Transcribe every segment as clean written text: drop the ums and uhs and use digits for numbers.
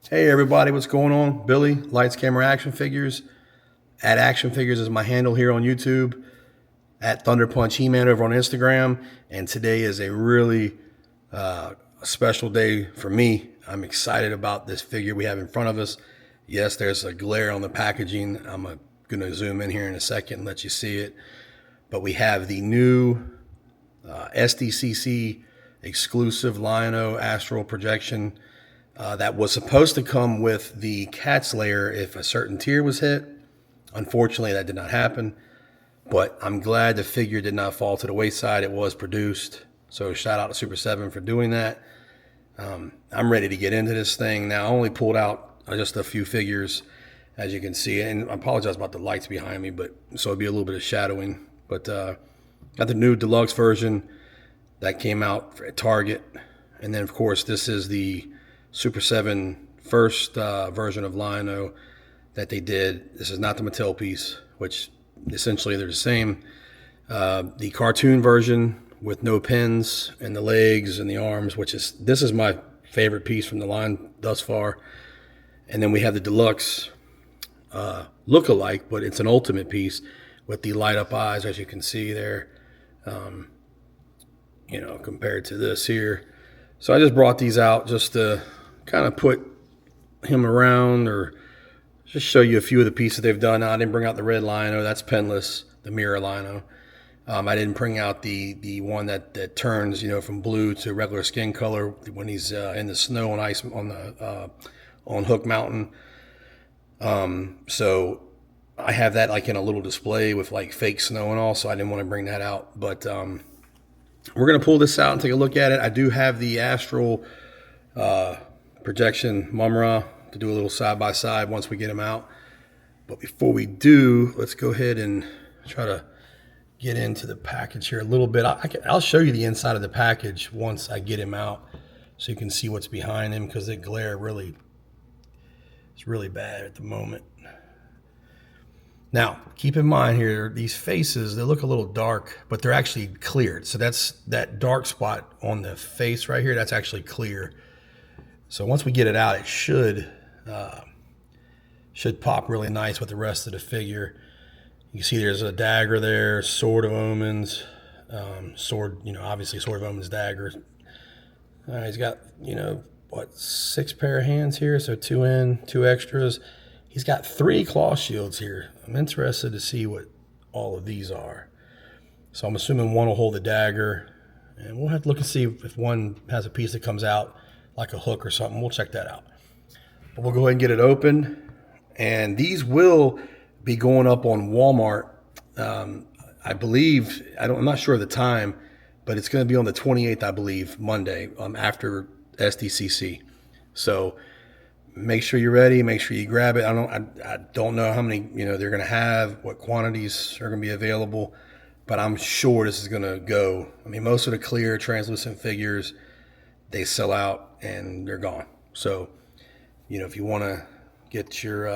Hey everybody, what's going on? Billy, Lights Camera Action Figures. At Action Figures is my handle here on YouTube. At Thunder Punch He-Man over on Instagram. And today is a really special day for me. I'm excited about this figure we have in front of us. Yes, there's a glare on the packaging. I'm going to zoom in here in a second and let you see it. But we have the new SDCC Exclusive Lion-O Astral Projection that was supposed to come with the Cat's Lair if a certain tier was hit. Unfortunately, that did not happen. But I'm glad the figure did not fall to the wayside. It was produced. So shout out to Super7 for doing that. I'm ready to get into this thing. Now, I only pulled out just a few figures, as you can see. And I apologize about the lights behind me, but so it'll be a little bit of shadowing. But got the new deluxe version that came out at Target. And then, of course, this is the Super7 first version of Lion-O that they did. This is not the Mattel piece, which essentially they're the same. The cartoon version with no pins and the legs and the arms, this is my favorite piece from the line thus far. And then we have the deluxe look-alike, but it's an ultimate piece with the light-up eyes, as you can see there. Compared to this here. So I just brought these out just to kind of put him around or just show you a few of the pieces they've done. Now, I didn't bring out the red Lion-O. That's penless, the mirror Lion-O. I didn't bring out the one that turns, from blue to regular skin color when he's in the snow and ice on Hook Mountain. So I have that like in a little display with like fake snow and all, so I didn't want to bring that out. But we're going to pull this out and take a look at it. I do have the Astral Projection Mumra to do a little side-by-side once we get him out. But before we do, let's go ahead and try to get into the package here a little bit. I'll show you the inside of the package once I get him out so you can see what's behind him, because the glare is really bad at the moment. Now, keep in mind here, these faces, they look a little dark, but they're actually cleared. So that's that dark spot on the face right here, that's actually clear. So once we get it out, it should pop really nice with the rest of the figure. You can see there's a dagger there, Sword of Omens, sword, obviously Sword of Omens dagger. He's got, 6 pair of hands here, so 2 in, 2 extras. He's got 3 claw shields here. I'm interested to see what all of these are. So I'm assuming one will hold the dagger, and we'll have to look and see if one has a piece that comes out like a hook or something. We'll check that out. But we'll go ahead and get it open. And these will be going up on Walmart. I believe, I'm not sure of the time, but it's going to be on the 28th, I believe, Monday, after SDCC. So make sure you're ready. Make sure you grab it. I don't know how many they're going to have, what quantities are going to be available, but I'm sure this is going to go. I mean, most of the clear translucent figures, they sell out and they're gone. So, if you want to get your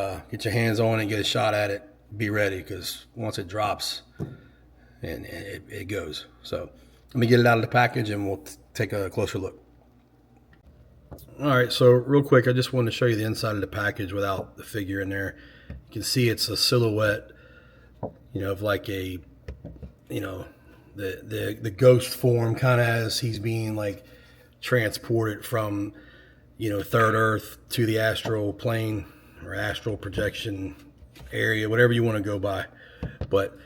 hands on it and get a shot at it, be ready, because once it drops, and it goes. So let me get it out of the package and we'll take a closer look. All right, so real quick, I just wanted to show you the inside of the package without the figure in there. You can see it's a silhouette, of like a, the ghost form, kind of as he's being like transported from, third Earth to the astral plane or astral projection area, whatever you want to go by. But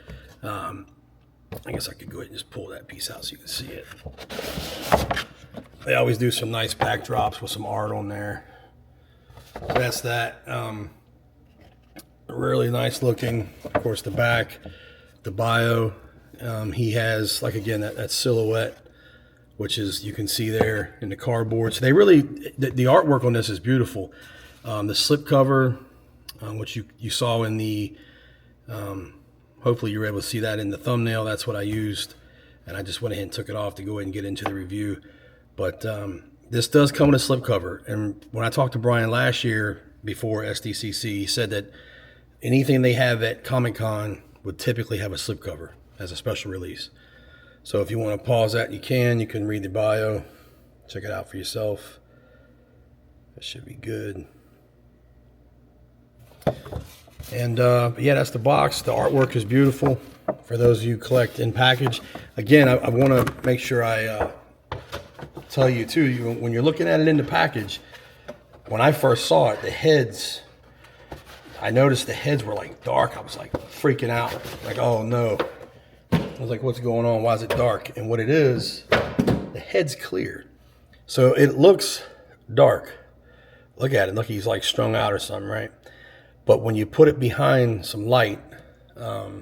I guess I could go ahead and just pull that piece out so you can see it. They always do some nice backdrops with some art on there. So that's that. Really nice looking. Of course, the back, the bio. He has, like, again, that silhouette, which is, you can see there in the cardboard. So they really, the artwork on this is beautiful. The slip cover, which you saw in the, hopefully you were able to see that in the thumbnail. That's what I used. And I just went ahead and took it off to go ahead and get into the review. But this does come with a slipcover. And when I talked to Brian last year before SDCC, he said that anything they have at Comic-Con would typically have a slipcover as a special release. So if you want to pause that, you can read the bio, check it out for yourself. That should be good. And yeah, that's the box. The artwork is beautiful for those of you who collect in package. Again, I want to make sure I tell you too, when you're looking at it in the package, when I first saw it, the heads, I noticed the heads were like dark. I was like freaking out, like, oh no. I was like, what's going on? Why is it dark? And what it is, the head's clear. So it looks dark. Look at it. Look, he's like strung out or something, right? But when you put it behind some light, let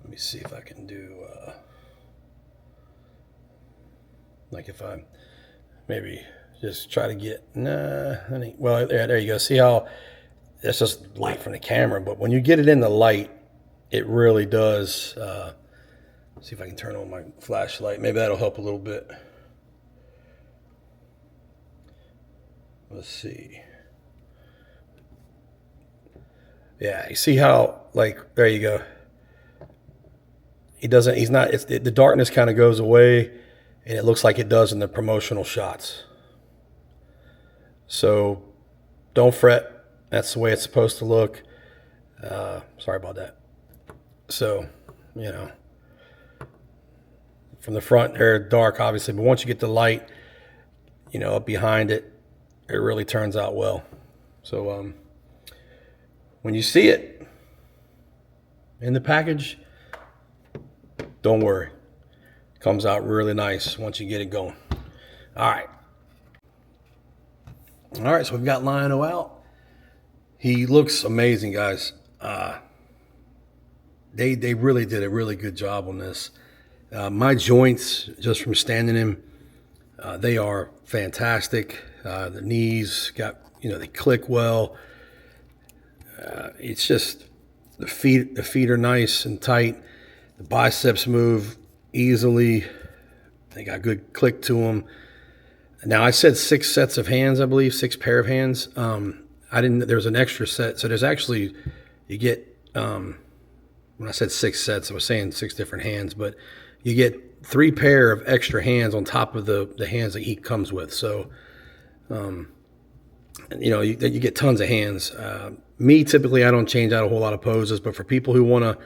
me see if I can do, like if I maybe just try to get, well, there you go. See how that's just light from the camera, but when you get it in the light, it really does. See if I can turn on my flashlight. Maybe that'll help a little bit. Let's see. Yeah, you see how, like, there you go. He's not, the darkness kind of goes away, and it looks like it does in the promotional shots. So don't fret. That's the way it's supposed to look. Sorry about that. So, you know, from the front, they're dark, obviously, but once you get the light, you know, up behind it, it really turns out well. So when you see it in the package, don't worry. It comes out really nice once you get it going. All right. All right, so we've got Lion-O out. He looks amazing, guys. They really did a really good job on this. My joints, just from standing him, they are fantastic. The knees got, you know, they click well. It's just the feet are nice and tight. The biceps move easily. They got good click to them. Now I said 6 sets of hands, I believe, 6 pair of hands. There's an extra set. So there's actually, you get, when I said 6 sets, I was saying 6 different hands, but you get 3 pair of extra hands on top of the hands that he comes with. So, you know, you get tons of hands. Me, typically, I don't change out a whole lot of poses, but for people who want to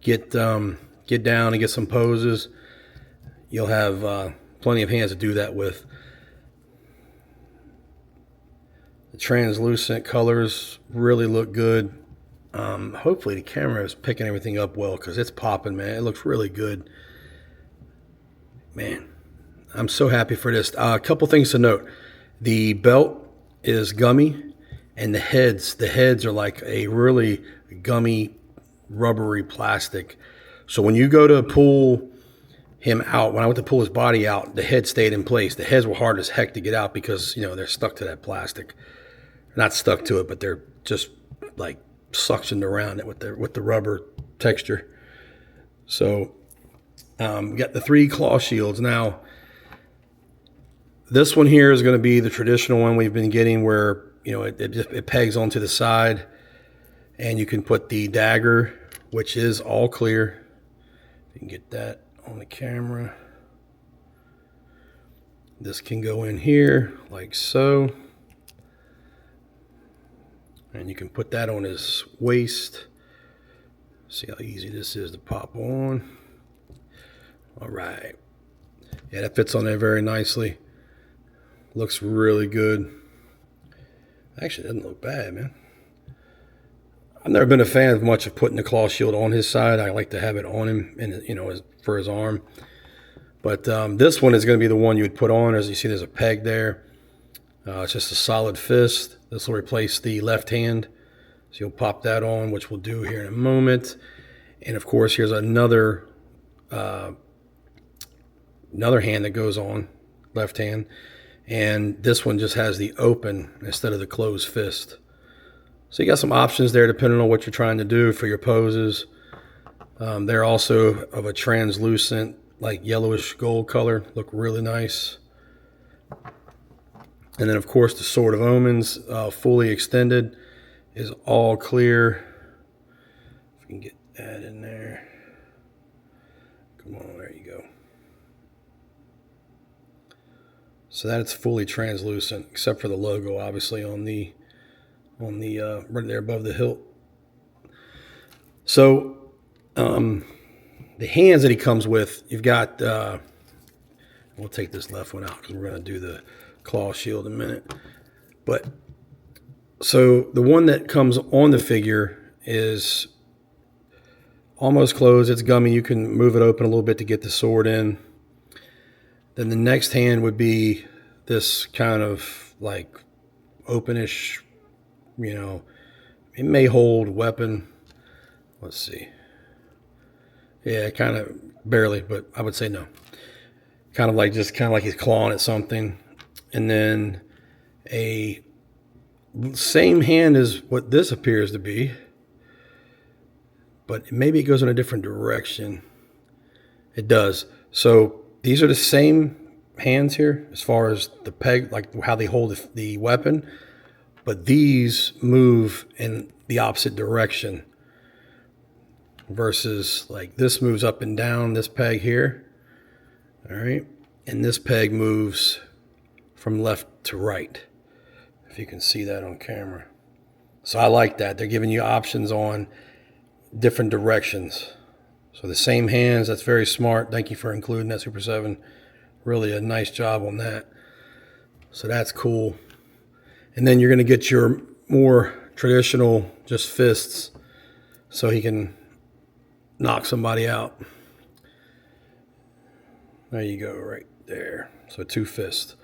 get down and get some poses, you'll have plenty of hands to do that with. The translucent colors really look good. Hopefully the camera is picking everything up well, because it's popping, man. It looks really good. Man, I'm so happy for this. A couple things to note. The belt is gummy, and the heads are like a really gummy, rubbery plastic. So when you go to pull him out, when I went to pull his body out, the head stayed in place. The heads were hard as heck to get out because, you know, they're stuck to that plastic. Not stuck to it, but they're just like suctioned around it with the rubber texture. So we got the 3 claw shields. Now, this one here is going to be the traditional one we've been getting, where, you know, it pegs onto the side, and you can put the dagger, which is all clear. You can get that on the camera. This can go in here like so. And you can put that on his waist. See how easy this is to pop on. All right. Yeah, that fits on there very nicely. Looks really good. Actually, it doesn't look bad, man. I've never been a fan of much of putting the claw shield on his side. I like to have it on him, and, you know, for his arm. But this one is going to be the one you would put on. As you see, there's a peg there. It's just a solid fist. This will replace the left hand. So you'll pop that on, which we'll do here in a moment. And of course, here's another hand that goes on, left hand. And this one just has the open instead of the closed fist. So you got some options there depending on what you're trying to do for your poses. They're also of a translucent, like yellowish gold color. Look really nice. And then, of course, the Sword of Omens, fully extended, is all clear. If we can get that in there. Come on, there you go. So that it's fully translucent, except for the logo, obviously, on the on the right there above the hilt. So the hands that he comes with, you've got, we'll take this left one out because we're going to do the claw shield in a minute. But so the one that comes on the figure is almost closed. It's gummy. You can move it open a little bit to get the sword in. Then the next hand would be this kind of like openish, you know, it may hold weapon. Let's see. Yeah, kind of barely, but I would say no. Kind of like he's clawing at something. And then a same hand as what this appears to be, but maybe it goes in a different direction. It does. So these are the same hands here as far as the peg, like how they hold the weapon, but these move in the opposite direction versus like this moves up and down, this peg here. All right. And this peg moves from left to right, if you can see that on camera. So I like that. They're giving you options on different directions. So the same hands, that's very smart. Thank you for including that, Super7. Really a nice job on that. So that's cool. And then you're going to get your more traditional just fists so he can knock somebody out. There you go, right there. So 2 fists.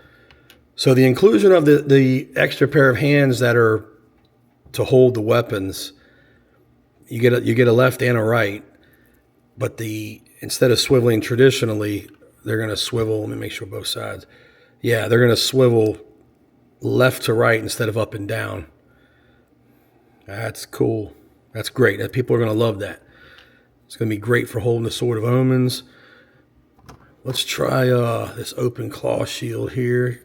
So the inclusion of the extra pair of hands that are to hold the weapons, you get a left and a right, but instead of swiveling traditionally, they're going to swivel. Let me make sure both sides. Yeah, they're going to swivel left to right instead of up and down. That's cool. That's great. People are going to love that. It's going to be great for holding the Sword of Omens. Let's try this open claw shield here.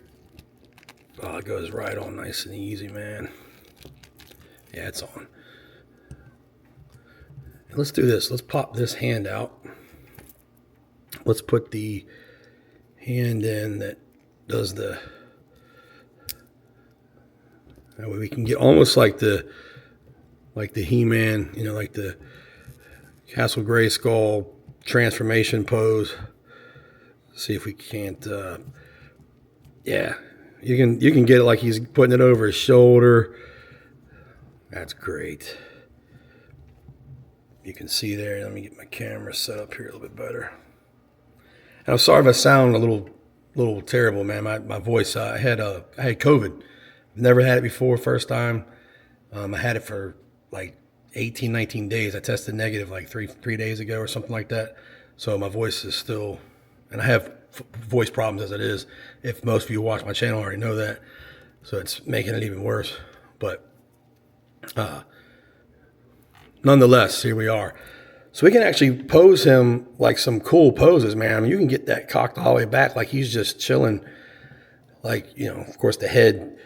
Oh, it goes right on nice and easy, man. Yeah, it's on. And let's do this. Let's pop this hand out. Let's put the hand in that does the... That way we can get almost like the He-Man, you know, like the Castle Grayskull transformation pose. See if we can't, yeah, you can get it like he's putting it over his shoulder. That's great. You can see there. Let me get my camera set up here a little bit better. And I'm sorry if I sound a little terrible, man. My voice. I had COVID. Never had it before. First time. I had it for like 18, 19 days. I tested negative like three days ago or something like that. So my voice is still, and I have voice problems as it is. If most of you watch my channel already know that. So it's making it even worse. But nonetheless, here we are. So we can actually pose him like some cool poses, man. I mean, you can get that cocked all the way back like he's just chilling. Like, you know, of course the head,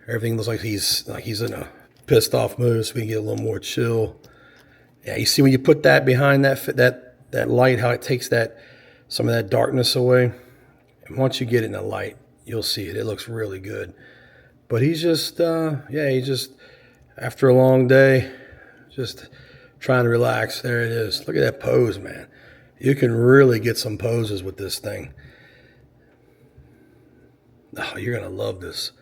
everything looks like he's in a pissed off mood, so we can get a little more chill. Yeah, you see when you put that behind that light, how it takes some of that darkness away. And once you get it in the light, you'll see it. It looks really good. But he's just, he's just, after a long day, just trying to relax. There it is. Look at that pose, man. You can really get some poses with this thing. Oh, you're going to love this.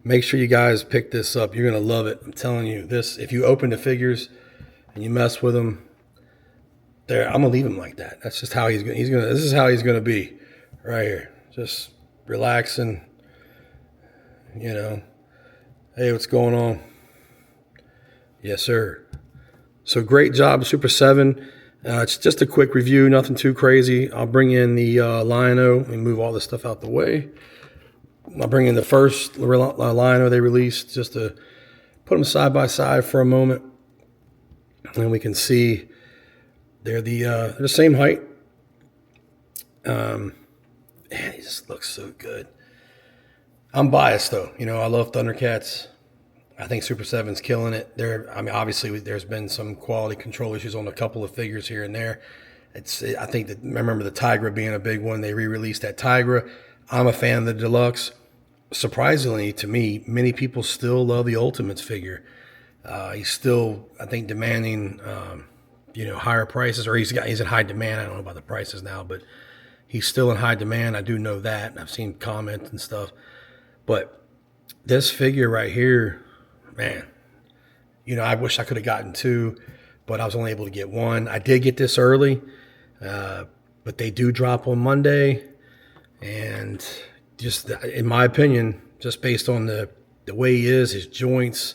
Make sure you guys pick this up. You're going to love it. I'm telling you, this, if you open the figures and you mess with them, there, I'm going to leave him like that. That's just how this is how he's going to be right here. Just relaxing, you know. Hey, what's going on? Yes, sir. So great job, Super7. It's just a quick review, nothing too crazy. I'll bring in the Lino and move all this stuff out the way. I'll bring in the first Lino they released just to put them side by side for a moment. And we can see they're the same height. Man, he just looks so good. I'm biased though. You know, I love Thundercats. I think Super7's killing it. I mean, obviously there's been some quality control issues on a couple of figures here and there. I think that, I remember the Tigra being a big one. They re-released that Tigra. I'm a fan of the Deluxe. surprisingly to me, many people still love the Ultimates figure. He's still, I think, demanding, higher prices, or he's in high demand. I don't know about the prices now, but he's still in high demand. I do know that. I've seen comments and stuff. But this figure right here, man, I wish I could have gotten two, but I was only able to get one. I did get this early, but they do drop on Monday. And just in my opinion, just based on the way he is, his joints,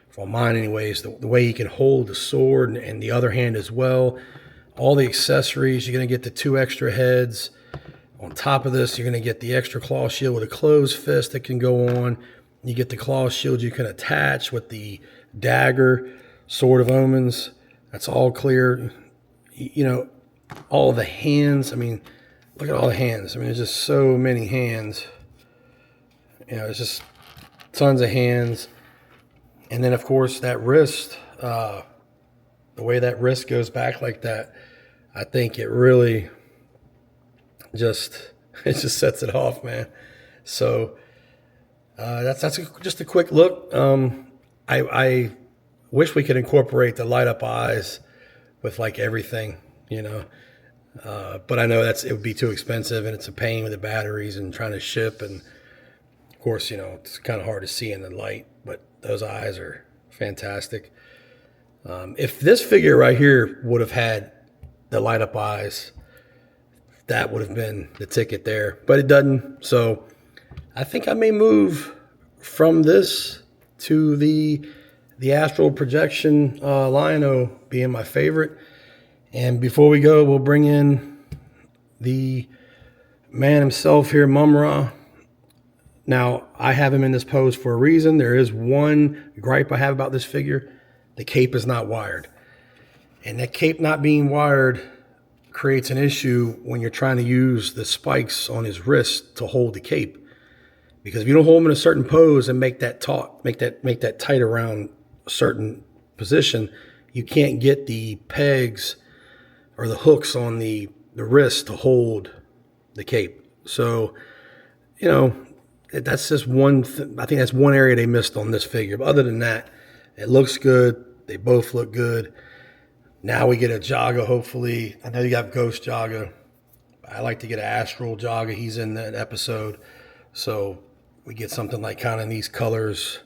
for mine anyways, the way he can hold the sword and the other hand as well, all the accessories, you're going to get the 2 extra heads. On top of this, you're going to get the extra claw shield with a closed fist that can go on. You get the claw shield you can attach with the dagger, Sword of Omens. That's all clear. All the hands. I mean, look at all the hands. I mean, there's just so many hands. It's just tons of hands. And then, of course, that wrist, the way that wrist goes back like that, I think it really just sets it off, man. So that's just a quick look. I wish we could incorporate the light up eyes with like everything, but I know it would be too expensive, and it's a pain with the batteries and trying to ship, and of course, it's kind of hard to see in the light, but those eyes are fantastic. If this figure right here would have had the light up eyes, that would have been the ticket there, but it doesn't. So I think I may move from this to the Astral Projection Lion-O being my favorite. And before we go, we'll bring in the man himself here, Mum-Ra. Now, I have him in this pose for a reason. There is one gripe I have about this figure. The cape is not wired. And that cape not being wired creates an issue when you're trying to use the spikes on his wrist to hold the cape. Because if you don't hold him in a certain pose and make that taut, make that tight around a certain position, you can't get the pegs or the hooks on the wrist to hold the cape. So, that's just one I think that's one area they missed on this figure. But other than that, it looks good. They both look good. Now we get a Jaga, hopefully. I know you got Ghost Jaga. I like to get an Astral Jaga. He's in that episode. So we get something like kind of in these colors,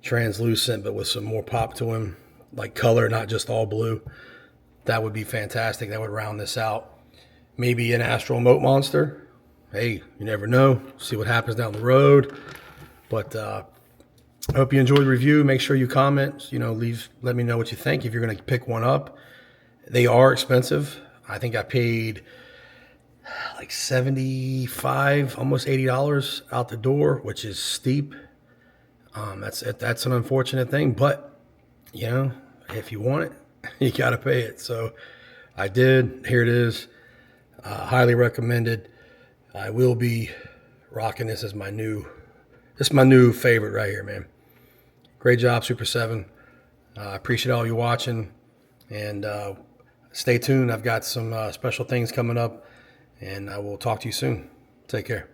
translucent, but with some more pop to him, like color, not just all blue. That would be fantastic. That would round this out. Maybe an Astral Moat Monster. Hey, you never know. See what happens down the road. But I hope you enjoyed the review. Make sure you comment. Let me know what you think if you're going to pick one up. They are expensive. I think I paid like $75, almost $80 out the door, which is steep. That's an unfortunate thing, but if you want it, you got to pay it. So I did. Here it is. Highly recommended. I will be rocking this as my new favorite right here, man. Great job, Super7. I appreciate all you watching, and stay tuned. I've got some special things coming up, and I will talk to you soon. Take care.